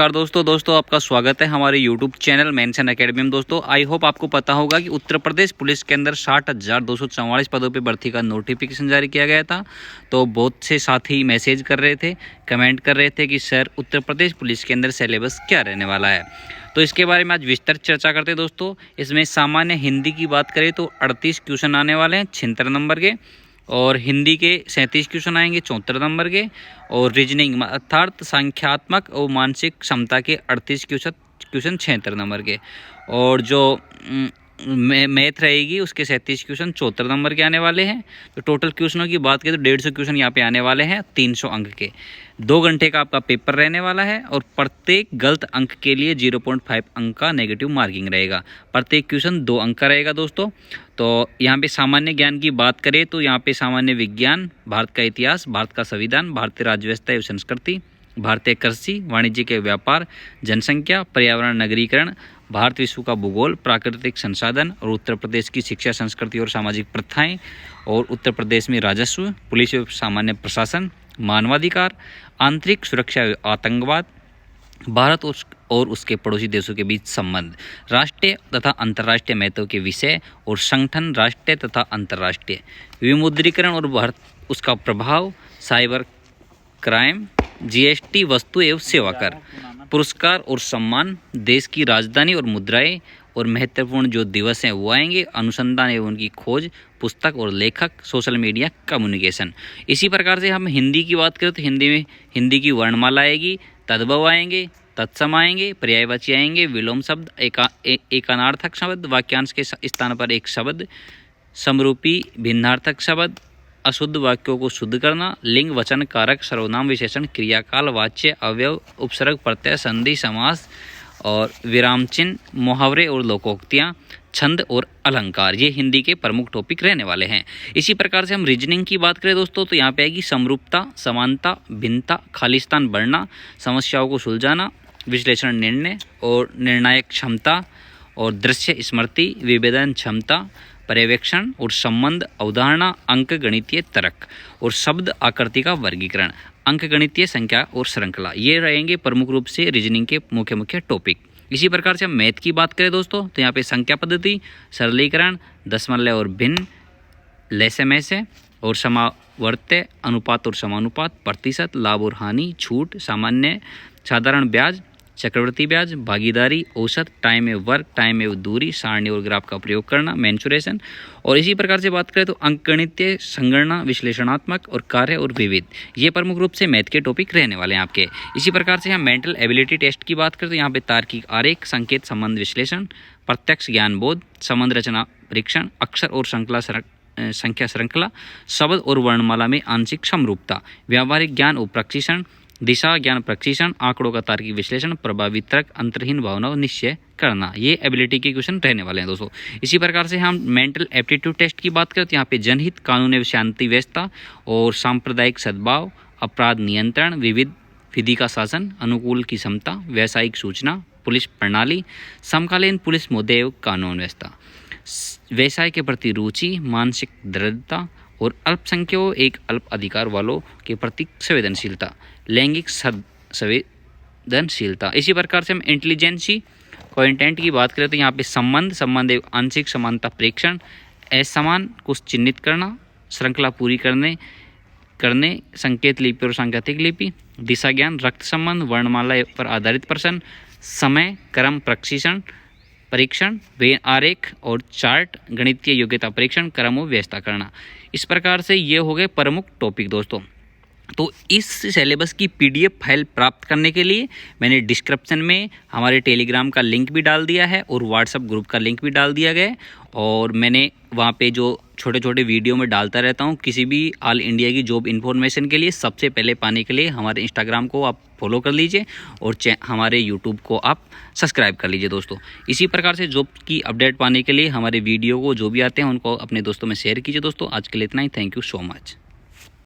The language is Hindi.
नमस्कार दोस्तों आपका स्वागत है हमारे YouTube चैनल मेंशन एकेडमी में। दोस्तों आई होप आपको पता होगा कि उत्तर प्रदेश पुलिस के अंदर 60,244 पदों पे भर्ती का नोटिफिकेशन जारी किया गया था। तो बहुत से साथी मैसेज कर रहे थे, कमेंट कर रहे थे कि सर उत्तर प्रदेश पुलिस के अंदर सिलेबस क्या रहने वाला है। तो इसके बारे में आज विस्तृत चर्चा करते हैं दोस्तों। इसमें सामान्य हिंदी की बात करें तो 38 क्वेश्चन आने वाले हैं 76 नंबर के, और हिंदी के 37 क्वेश्चन आएंगे 74 नंबर के, और रीजनिंग अर्थात संख्यात्मक और मानसिक क्षमता के 38 क्वेश्चन 76 नंबर के, और जो मैथ रहेगी उसके 37 क्वेश्चन 74 नंबर के आने वाले हैं। तो टोटल क्वेश्चनों की बात करें तो 150 क्वेश्चन यहाँ पे आने वाले हैं 300 अंक के। 2 घंटे का आपका पेपर रहने वाला है, और प्रत्येक गलत अंक के लिए 0.5 अंक का नेगेटिव मार्किंग रहेगा। प्रत्येक क्वेश्चन 2 अंक का रहेगा दोस्तों। तो यहाँ पे सामान्य ज्ञान की बात करें तो यहाँ पे सामान्य विज्ञान, भारत का इतिहास, भारत का संविधान, भारतीय राज्य व्यवस्था एवं संस्कृति, भारतीय कृषि, वाणिज्य के व्यापार, जनसंख्या, पर्यावरण, नगरीकरण, भारत विश्व का भूगोल, प्राकृतिक संसाधन, और उत्तर प्रदेश की शिक्षा, संस्कृति और सामाजिक प्रथाएं, और उत्तर प्रदेश में राजस्व, पुलिस एवं सामान्य प्रशासन, मानवाधिकार, आंतरिक सुरक्षा एवं आतंकवाद, भारत और उसके पड़ोसी देशों के बीच संबंध, राष्ट्रीय तथा अंतर्राष्ट्रीय महत्व के विषय और संगठन, राष्ट्रीय तथा अंतर्राष्ट्रीय विमुद्रीकरण और भारत उसका प्रभाव, साइबर क्राइम, जीएसटी, वस्तु एवं सेवा कर, पुरस्कार और सम्मान, देश की राजधानी और मुद्राएं, और महत्वपूर्ण जो दिवस हैं वो आएंगे, अनुसंधान एवं उनकी खोज, पुस्तक और लेखक, सोशल मीडिया, कम्युनिकेशन। इसी प्रकार से हम हिंदी की बात करें तो हिंदी में हिंदी की वर्णमाला आएगी, तद्भव आएंगे, तत्सम आएंगे, पर्यायवाची आएंगे, विलोम शब्द, एकानार्थक शब्द, वाक्यांश के स्थान पर एक शब्द, समरूपी भिन्नार्थक शब्द, अशुद्ध वाक्यों को शुद्ध करना, लिंग, वचन, कारक, सर्वनाम, विशेषण, क्रियाकाल, वाच्य, अवयव, उपसर्ग, प्रत्यय, संधि, समास और विराम चिन्ह, मुहावरे और लोकोक्तियाँ, छंद और अलंकार, ये हिंदी के प्रमुख टॉपिक रहने वाले हैं। इसी प्रकार से हम रीजनिंग की बात करें दोस्तों तो यहाँ पे आएगी समरूपता, समानता, भिन्नता, खालिस्तान बढ़ना, समस्याओं को सुलझाना, विश्लेषण, निर्णय और निर्णायक क्षमता, और दृश्य स्मृति, विभेदन क्षमता, पर्यवेक्षण और संबंध, अवधारणा, अंक गणितीय तर्क, और शब्द आकृति का वर्गीकरण, अंक गणितीय संख्या और श्रृंखला, ये रहेंगे प्रमुख रूप से रीजनिंग के मुख्य टॉपिक। इसी प्रकार से हम मैथ की बात करें दोस्तों तो यहाँ पे संख्या पद्धति, सरलीकरण, दशमलव और भिन्न, लैसे मैसे और समावर्त्य, अनुपात और समानुपात, प्रतिशत, लाभ और हानि, छूट, सामान्य, साधारण ब्याज, चक्रवृद्धि ब्याज, भागीदारी, औसत, टाइम एवं वर्क, टाइम एवं दूरी, सारणी और ग्राफ का प्रयोग करना, मेंसुरेशन। और इसी प्रकार से बात करें तो अंकगणितीय, संगणना, विश्लेषणात्मक और कार्य और विविध, ये प्रमुख रूप से मैथ के टॉपिक रहने वाले हैं आपके। इसी प्रकार से हम मेंटल एबिलिटी टेस्ट की बात करें तो यहाँ पे तार्किक आरेख, संकेत संबंध विश्लेषण, प्रत्यक्ष ज्ञान बोध, संबंध रचना परीक्षण, अक्षर और संख्या श्रृंखला, शब्द और वर्णमाला में आंशिक समरूपता, व्यावहारिक ज्ञान और प्रशिक्षण, दिशा ज्ञान प्रशिक्षण, आंकड़ों का तार्किक विश्लेषण, प्रभावी तर्क, अंतर्हीन भावनाओं निश्चय करना, ये एबिलिटी के क्वेश्चन रहने वाले हैं दोस्तों। इसी प्रकार से हम मेंटल एप्टीट्यूड टेस्ट की बात करें तो यहाँ पे जनहित, कानून एवं शांति व्यवस्था और सांप्रदायिक सद्भाव, अपराध नियंत्रण, विविध विधि का शासन, अनुकूल की क्षमता, व्यावसायिक सूचना, पुलिस प्रणाली, समकालीन पुलिस मुद्दे एवं कानून व्यवस्था, व्यवसाय के प्रति रुचि, मानसिक दृढ़ता, और अल्पसंख्यकों एक अल्प अधिकार वालों के प्रति संवेदनशीलता, लैंगिक संवेदनशीलता। इसी प्रकार से हम इंटेलिजेंसी क्वांटेंट की बात करें तो यहाँ पे संबंध एवं आंशिक समानता परीक्षण, असमान को चिन्हित करना, श्रृंखला पूरी करने, संकेत लिपि और सांकेतिक लिपि, दिशा ज्ञान, रक्त संबंध, वर्णमाला पर आधारित प्रश्न, समय क्रम परीक्षण, वे आरेख और चार्ट, गणितीय योग्यता परीक्षण, क्रम और व्यवस्था करना। इस प्रकार से ये हो गए प्रमुख टॉपिक दोस्तों। तो इस सिलेबस की पीडीएफ फाइल प्राप्त करने के लिए मैंने डिस्क्रिप्शन में हमारे टेलीग्राम का लिंक भी डाल दिया है और व्हाट्सएप ग्रुप का लिंक भी डाल दिया गया है, और मैंने वहाँ पे जो छोटे छोटे वीडियो में डालता रहता हूँ किसी भी ऑल इंडिया की जॉब इन्फॉर्मेशन के लिए। सबसे पहले पाने के लिए हमारे इंस्टाग्राम को आप फॉलो कर लीजिए और हमारे यूट्यूब को आप सब्सक्राइब कर लीजिए दोस्तों। इसी प्रकार से जॉब की अपडेट पाने के लिए हमारे वीडियो को जो भी आते हैं उनको अपने दोस्तों में शेयर कीजिए दोस्तों। आज के लिए इतना ही। Thank you so much.